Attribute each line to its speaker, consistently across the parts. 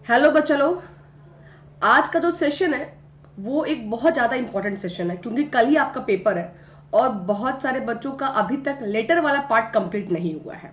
Speaker 1: Hello बच्चा लोग। आज का जो सेशन है वो एक बहुत ज़्यादा इंपॉर्टेंट सेशन है क्योंकि कल ही आपका पेपर है और बहुत सारे बच्चों का अभी तक लेटर वाला पार्ट कंप्लीट नहीं हुआ है।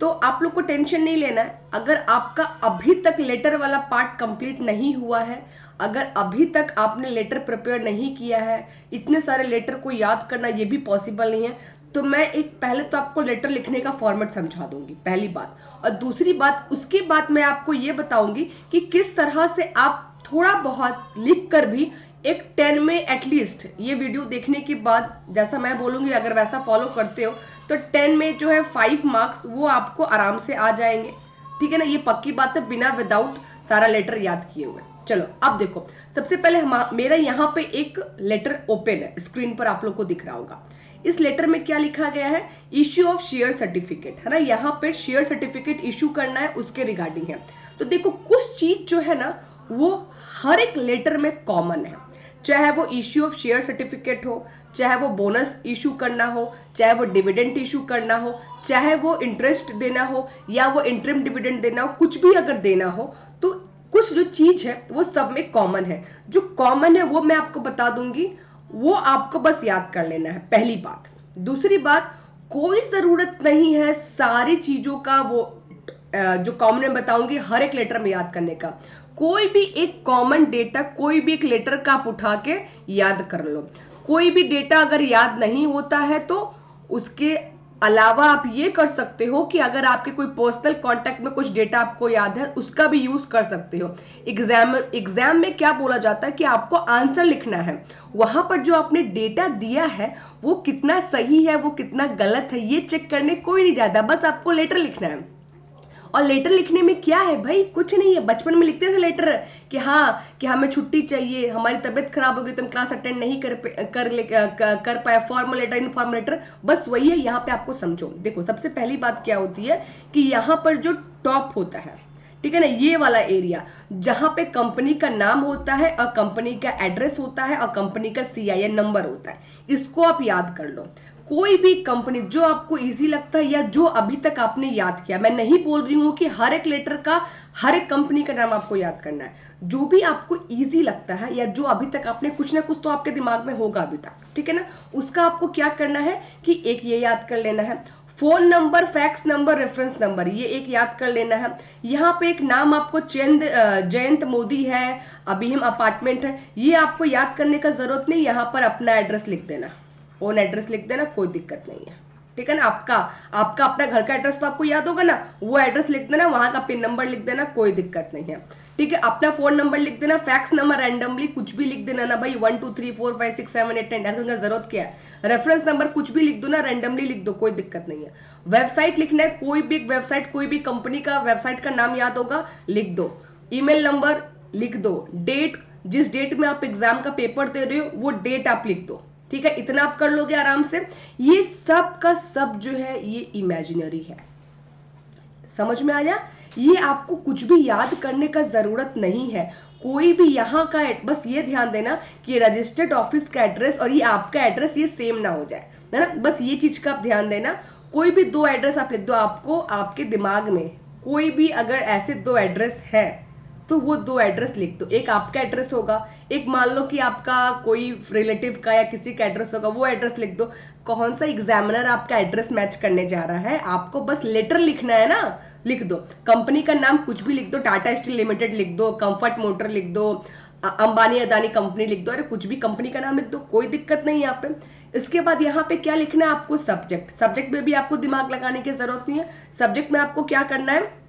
Speaker 1: तो आप लोग को टेंशन नहीं लेना है। अगर आपका अभी तक लेटर वाला पार्ट कंप्लीट नहीं हुआ है, अगर अभी तक आपने लेटर प्रिपेयर नहीं किया है, इतने सारे लेटर को याद करना ये भी पॉसिबल नहीं है, तो मैं एक पहले तो आपको लेटर लिखने का फॉर्मेट समझा दूंगी, पहली बात। और दूसरी बात, उसके बाद मैं आपको ये बताऊंगी कि किस तरह से आप थोड़ा बहुत लिख कर भी एक 10 में एटलीस्ट, ये वीडियो देखने के बाद जैसा मैं बोलूंगी अगर वैसा फॉलो करते हो तो 10 में जो है 5 मार्क्स वो आपको आराम से आ जाएंगे। ठीक है ना, ये पक्की बात है, बिना विदाउट सारा लेटर याद किए हुए। चलो अब देखो, सबसे पहले मेरा यहाँ पे एक लेटर ओपन है, स्क्रीन पर आप लोग को दिख रहा होगा। इस लेटर में क्या लिखा गया है? इश्यू ऑफ शेयर सर्टिफिकेट, है ना। यहाँ पे शेयर सर्टिफिकेट इश्यू करना है, उसके रिगार्डिंग है। तो देखो कुछ चीज जो है ना वो हर एक लेटर में कॉमन है, चाहे वो इश्यू ऑफ शेयर सर्टिफिकेट हो, चाहे वो बोनस इशू करना हो, चाहे वो डिविडेंड इशू करना हो, चाहे वो इंटरेस्ट देना हो या वो इंटरिम डिविडेंड देना हो, कुछ भी अगर देना हो तो कुछ जो चीज है वो सब में कॉमन है। जो कॉमन है वो मैं आपको बता दूंगी, वो आपको बस याद कर लेना है, पहली बात। दूसरी बात, कोई जरूरत नहीं है सारी चीजों का वो जो कॉमन में बताऊंगी हर एक लेटर में याद करने का। कोई भी एक कॉमन डेटा, कोई भी एक लेटर का आप उठा के याद कर लो। कोई भी डेटा अगर याद नहीं होता है तो उसके अलावा आप ये कर सकते हो कि अगर आपके कोई पर्सनल कांटेक्ट में कुछ डेटा आपको याद है उसका भी यूज कर सकते हो। एग्जाम में क्या बोला जाता है कि आपको आंसर लिखना है, वहां पर जो आपने डेटा दिया है वो कितना सही है वो कितना गलत है ये चेक करने कोई नहीं जाता, बस आपको लेटर लिखना है। और लेटर लिखने में क्या है भाई, कुछ नहीं है। बचपन में लिखते थे लेटर कि हाँ कि हमें छुट्टी चाहिए, हमारी तबीयत खराब हो गई तो हम क्लास अटेंड नहीं कर पाए, फॉर्मल लेटर इनफॉर्मल लेटर, बस वही है। यहाँ पे आपको समझो, देखो सबसे पहली बात क्या होती है कि यहाँ पर जो टॉप होता है, ठीक है ना, ये वाला एरिया जहां पे कंपनी का नाम होता है और कंपनी का एड्रेस होता है और कंपनी का CIN नंबर होता है, इसको आप याद कर लो। कोई भी कंपनी जो आपको इजी लगता है या जो अभी तक आपने याद किया, मैं नहीं बोल रही हूं कि हर एक लेटर का हर एक कंपनी का नाम आपको याद करना है, जो भी आपको इजी लगता है या जो अभी तक आपने कुछ ना कुछ तो आपके दिमाग में होगा अभी तक, ठीक है ना, उसका आपको क्या करना है कि एक ये याद कर लेना है। Phone number, fax number, reference number, ये एक याद कर लेना है। यहाँ पे एक नाम आपको जयंत मोदी है, अभी हम अपार्टमेंट है, ये आपको याद करने का जरूरत नहीं। यहाँ पर अपना एड्रेस लिख देना, ओन एड्रेस लिख देना, कोई दिक्कत नहीं है, ठीक है ना। आपका आपका अपना घर का एड्रेस तो आपको याद होगा ना, वो एड्रेस लिख देना, वहां का पिन नंबर लिख देना, कोई दिक्कत नहीं है, ठीक है। अपना फोन नंबर लिख देना, फैक्स नंबर रैंडमली कुछ भी लिख देना ना भाई, 1 2 3 4 5 6 7 8 10, ऐसा जरूरत क्या है। रेफरेंस नंबर कुछ भी लिख दो ना, रैंडमली लिख दो, कोई दिक्कत नहीं है। वेबसाइट लिखना है, कोई भी वेबसाइट, कोई भी कंपनी का वेबसाइट का नाम याद होगा लिख दो। ईमेल नंबर लिख दो, डेट, जिस डेट में आप एग्जाम का पेपर दे रहे हो वो डेट आप लिख दो, ठीक है। इतना आप कर लोगे आराम से। ये सब का सब जो है ये इमेजिनरी है, समझ में आया। ये आपको कुछ भी याद करने का जरूरत नहीं है। कोई भी यहाँ का बस ये ध्यान देना कि रजिस्टर्ड ऑफिस का एड्रेस और ये आपका एड्रेस ये सेम ना हो जाए, है ना, बस ये चीज का आप ध्यान देना। कोई भी दो एड्रेस आप लिख दो, आपको आपके दिमाग में कोई भी अगर ऐसे दो एड्रेस है तो वो दो एड्रेस लिख दो। एक आपका एड्रेस होगा, एक मान लो कि आपका कोई रिलेटिव का या किसी का एड्रेस होगा, वो एड्रेस लिख दो। कौन सा एग्जामिनर आपका एड्रेस मैच करने जा रहा है, आपको बस लेटर लिखना है ना, लिख दो। कंपनी का नाम कुछ भी लिख दो, टाटा स्टील लिमिटेड लिख दो, कंफर्ट मोटर लिख दो, अंबानी अदानी कंपनी लिख दो, अरे कुछ भी कंपनी का नाम लिख दो, कोई दिक्कत नहीं है यहाँ पे। इसके बाद यहाँ पे क्या लिखना है आपको, सब्जेक्ट। सब्जेक्ट में भी आपको दिमाग लगाने की जरूरत नहीं है। सब्जेक्ट में आपको क्या करना है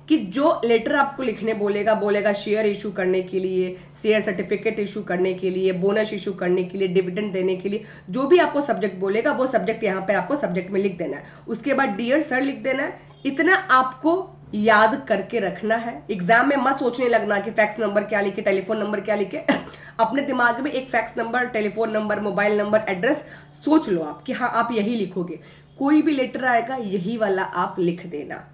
Speaker 1: कि जो लेटर आपको लिखने बोलेगा, बोलेगा शेयर इशू करने के लिए, शेयर सर्टिफिकेट इशू करने के लिए, बोनस इशू करने के लिए, डिविडेंड देने के लिए, जो भी आपको सब्जेक्ट बोलेगा वो सब्जेक्ट यहाँ पे आपको सब्जेक्ट में लिख देना है। उसके बाद डियर सर लिख देना है। इतना आपको याद करके रखना है। एग्जाम में मत सोचने लगना कि फैक्स नंबर क्या लिखे, टेलीफोन नंबर क्या लिखे। अपने दिमाग में एक fax number, telephone number, mobile number, address सोच लो आप कि हाँ आप यही लिखोगे। कोई भी लेटर आएगा यही वाला आप लिख देना,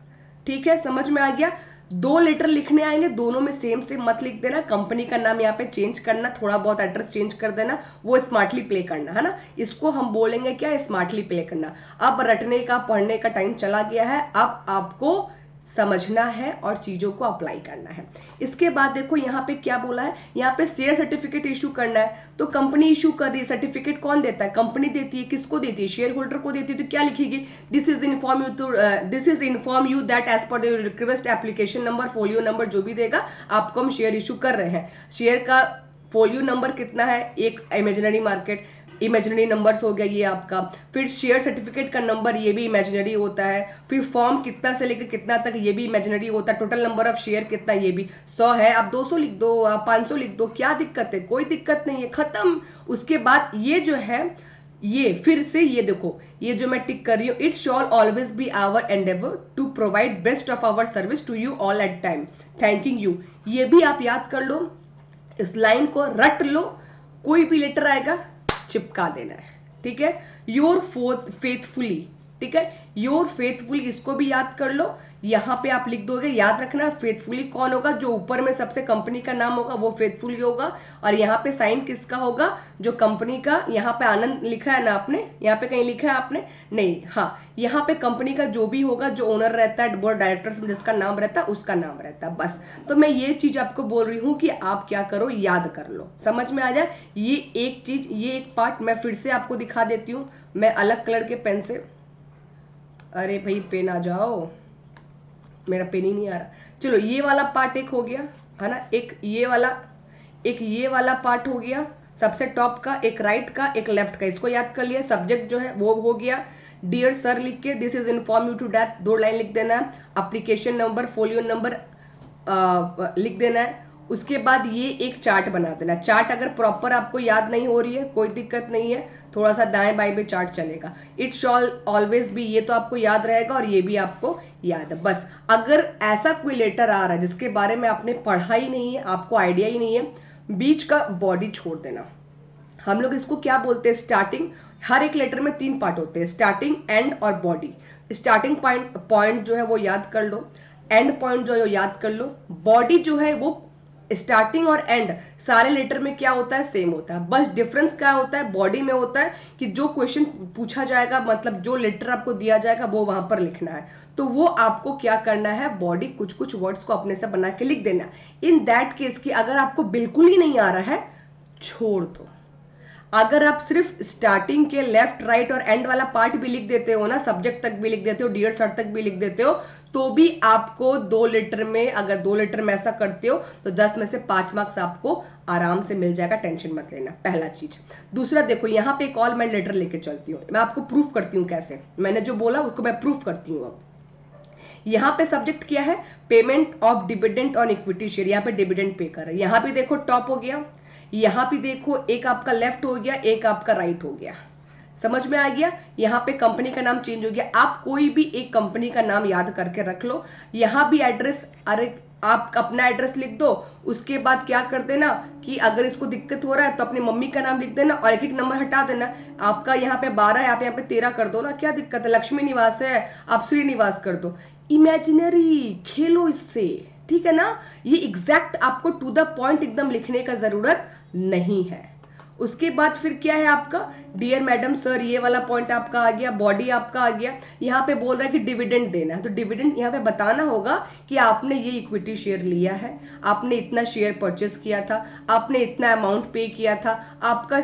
Speaker 1: ठीक है, समझ में आ गया। दो लेटर लिखने आएंगे, दोनों में सेम सेम मत लिख देना। कंपनी का नाम यहाँ पे चेंज करना, थोड़ा बहुत एड्रेस चेंज कर देना, वो स्मार्टली प्ले करना, है ना। इसको हम बोलेंगे क्या, स्मार्टली प्ले करना। अब रटने का, पढ़ने का टाइम चला गया है। अब आपको समझना है और चीजों को अप्लाई करना है। इसके बाद देखो यहाँ पे क्या बोला है, यहाँ पे शेयर सर्टिफिकेट इशू करना है, तो कंपनी इशू कर रही है, सर्टिफिकेट कौन देता है, कंपनी देती है। किसको देती है, शेयर होल्डर को देती है। तो क्या लिखेगी, this is inform you that as per the request application number, folio number जो भी देगा आपको, हम शेयर इशू कर रहे हैं। शेयर का फोलियो नंबर कितना है, एक इमेजिनरी मार्केट, इमेजिनरी नंबर्स हो गया ये आपका। फिर शेयर सर्टिफिकेट का नंबर, ये भी इमेजिनरी होता है। फिर फॉर्म कितना से लेकर कितना तक, ये भी इमेजिनरी होता है। टोटल नंबर ऑफ शेयर कितना, ये भी 100 है, आप 200 लिख दो, आप 500 लिख दो, क्या दिक्कत है, कोई दिक्कत नहीं है, खत्म। उसके बाद ये जो है, ये फिर से ये देखो, ये जो मैं टिक कर रही हूँ, it shall always be our endeavour to provide best of our service to you all at time, thanking you. ये भी आप याद कर लो, इस लाइन को रट लो, कोई भी लेटर आएगा चिपका देना है, ठीक है। योर फेथफुली, ठीक है, योर फेथफुली, इसको भी याद कर लो। यहां पे आप लिख दोगे, याद रखना फेथफुली कौन होगा, जो ऊपर में सबसे कंपनी का नाम होगा वो फेथफुली होगा। और यहाँ पे साइन किसका होगा, जो कंपनी का, यहाँ पे आनंद लिखा है ना आपने, यहाँ पे कहीं लिखा है आपने, नहीं, हाँ, यहाँ पे कंपनी का जो भी होगा, जो ओनर रहता है, बोर्ड डायरेक्टर्स में जिसका नाम रहता है उसका नाम रहता है, बस। तो मैं ये चीज आपको बोल रही हूँ कि आप क्या करो, याद कर लो, समझ में आ जाए। ये एक चीज, ये एक पार्ट मैं फिर से आपको दिखा देती हूँ, मैं अलग कलर के पेन से, अरे भाई पेन आ जाओ, मेरा पेन ही नहीं आ रहा। चलो ये वाला पार्ट एक हो गया है ना, एक ये वाला पार्ट हो गया, सबसे टॉप का, एक राइट का, एक लेफ्ट का, इसको याद कर लिया। सब्जेक्ट जो है वो हो गया, डियर सर लिख के this is inform you to that, 2 line लिख देना है। एप्लीकेशन नंबर, फोलियो नंबर लिख देना है। उसके बाद ये एक चार्ट बना देना। चार्ट अगर प्रॉपर आपको याद नहीं हो रही है कोई दिक्कत नहीं है, थोड़ा सा दाएं बाएं भी चार्ट चलेगा। इट शॉल ऑलवेज बी, ये तो आपको याद रहेगा, और ये भी आपको याद है। बस अगर ऐसा कोई लेटर आ रहा है जिसके बारे में आपने पढ़ा ही नहीं है, आपको आइडिया ही नहीं है, बीच का बॉडी छोड़ देना। हम लोग इसको क्या बोलते हैं, स्टार्टिंग। हर एक लेटर में 3 पार्ट होते हैं, स्टार्टिंग, एंड और बॉडी। स्टार्टिंग पॉइंट जो है वो याद कर लो, एंड पॉइंट जो है वो याद कर लो, बॉडी जो है वो, स्टार्टिंग और एंड सारे लेटर में क्या होता है, सेम होता है। बस डिफरेंस क्या होता है, बॉडी में होता है कि जो क्वेश्चन पूछा जाएगा, मतलब जो लेटर आपको दिया जाएगा वो वहां पर लिखना है। तो वो आपको क्या करना है, बॉडी कुछ कुछ वर्ड्स को अपने से बना के लिख देना। इन दैट केस की अगर आपको बिल्कुल ही नहीं आ रहा है, छोड़ दो। अगर आप सिर्फ स्टार्टिंग के लेफ्ट राइट और एंड वाला पार्ट भी लिख देते हो ना, सब्जेक्ट तक भी लिख देते हो, डियर सर तक भी लिख देते हो, तो भी आपको 2 लेटर में, अगर 2 लेटर में ऐसा करते हो तो 10 में से 5 मार्क्स आपको आराम से मिल जाएगा, टेंशन मत लेना, पहला चीज। दूसरा देखो, यहाँ पे एक ऑल मैं लेटर लेके चलती हूँ, मैं आपको प्रूफ करती हूँ कैसे, मैंने जो बोला उसको मैं प्रूफ करती हूँ। अब यहाँ पे सब्जेक्ट क्या है, payment of dividend on equity share, यहाँ पे डिविडेंड पे कर रहा है। यहाँ पे देखो टॉप हो गया, यहाँ पे देखो एक आपका लेफ्ट हो गया, एक आपका राइट हो गया, समझ में आ गया। यहाँ पे कंपनी का नाम चेंज हो गया। आप कोई भी एक कंपनी का नाम याद करके रख लो। यहाँ भी एड्रेस, अरे आप अपना एड्रेस लिख दो, उसके बाद क्या कर देना कि अगर इसको दिक्कत हो रहा है तो अपनी मम्मी का नाम लिख देना और एक एक नंबर हटा देना। आपका यहाँ पे 12 है, आप यहाँ पे 13 कर दो ना, क्या दिक्कत है। लक्ष्मी निवास है, आप श्रीनिवास कर दो। इमेजिनरी खेलो इससे, ठीक है ना। ये एग्जैक्ट आपको टू द पॉइंट एकदम लिखने का जरूरत नहीं है। उसके बाद फिर क्या है आपका, डियर मैडम सर, ये वाला पॉइंट आपका आ गया, बॉडी आपका आ गया। यहाँ पे बोल रहा है कि डिविडेंड देना है, तो डिविडेंड यहाँ पे बताना होगा कि आपने ये इक्विटी शेयर लिया है, आपने इतना शेयर परचेस किया था, आपने इतना अमाउंट पे किया था, आपका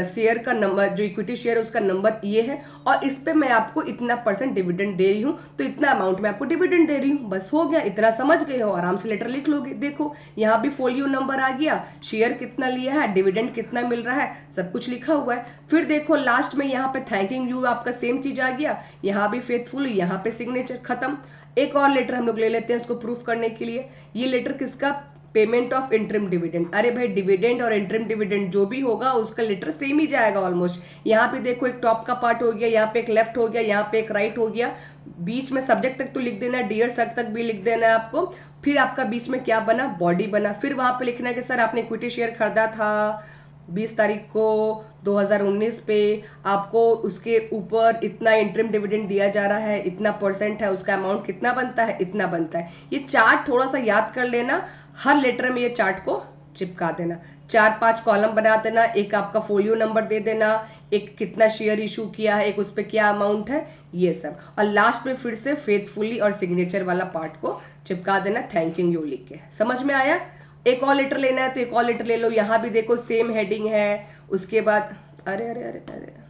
Speaker 1: शेयर का नंबर, जो इक्विटी शेयर है उसका नंबर ये है, और इस पे मैं आपको इतना % डिविडेंड दे रही हूँ, तो इतना अमाउंट में आपको डिविडेंड दे रही हूँ। बस हो गया, इतना समझ गए हो, आराम से लेटर लिख लोगे। देखो यहाँ भी फोलियो नंबर आ गया, शेयर कितना लिया है, डिविडेंड कितना मिल रहा है, सब कुछ लिखा हुआ है। फिर देखो लास्ट में यहाँ पे थैंकिंग यू, आपका सेम चीज आ गया, यहाँ भी फेथफुल, यहाँ पे सिग्नेचर, खत्म। एक और लेटर हम लोग ले लेते हैं इसको प्रूफ करने के लिए। ये लेटर किसका, पेमेंट ऑफ इंटरिम डिविडेंड। अरे भाई डिविडेंड और इंटरिम डिविडेंड जो भी होगा उसका लेटर सेम ही जाएगा ऑलमोस्ट। यहाँ पे देखो एक टॉप का पार्ट हो गया, यहाँ पे एक लेफ्ट हो गया, यहाँ पे एक राइट हो गया। बीच में सब्जेक्ट तक तो लिख देना है, डियर सर तक भी लिख देना है आपको। फिर आपका बीच में क्या बना, बॉडी बना। फिर वहां पे लिखना है कि सर आपने इक्विटी शेयर खरीदा था 20 तारीख को 2019 पे, आपको उसके ऊपर इतना इंटरिम डिविडेंड दिया जा रहा है, इतना % है, उसका अमाउंट कितना बनता है, इतना बनता है। ये चार्ट थोड़ा सा याद कर लेना, हर लेटर में ये चार्ट को चिपका देना। 4-5 कॉलम बना देना, एक आपका फोलियो नंबर दे देना, एक कितना शेयर इशू किया है, एक उस पर क्या अमाउंट है, ये सब। और लास्ट में फिर से फेथफुली और सिग्नेचर वाला पार्ट को चिपका देना, थैंकिंग यू लिख के। समझ में आया? एक और लेटर लेना है तो एक और लेटर ले लो। यहाँ भी देखो सेम हेडिंग है। उसके बाद अरे अरे अरे अरे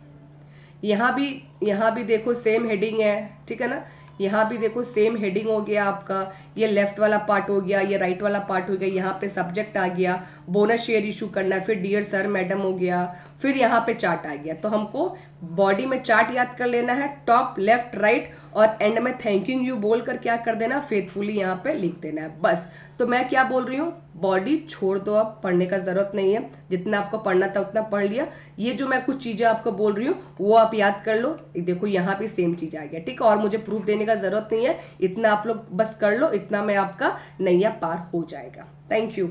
Speaker 1: यहाँ भी देखो सेम हेडिंग है, ठीक है ना। यहाँ भी देखो सेम हेडिंग हो गया आपका, ये लेफ्ट वाला पार्ट हो गया, ये राइट वाला पार्ट हो गया, यहाँ पे सब्जेक्ट आ गया, बोनस शेयर इशू करना है, फिर डियर सर मैडम हो गया, फिर यहाँ पे चार्ट आ गया। तो हमको बॉडी में चार्ट याद कर लेना है, टॉप लेफ्ट राइट, और एंड में थैंकिंग यू बोलकर क्या कर देना, फेथफुली यहाँ पे लिख देना है, बस। तो मैं क्या बोल रही हूँ, बॉडी छोड़ दो, अब पढ़ने का जरूरत नहीं है, जितना आपको पढ़ना था उतना पढ़ लिया। ये जो मैं कुछ चीजें आपको बोल रही हूँ वो आप याद कर लो। देखो यहाँ पे सेम चीज आ गया, ठीक है। और मुझे प्रूफ देने का जरूरत नहीं है, इतना आप लोग बस कर लो, इतना में आपका नैया पार हो जाएगा। Thank you.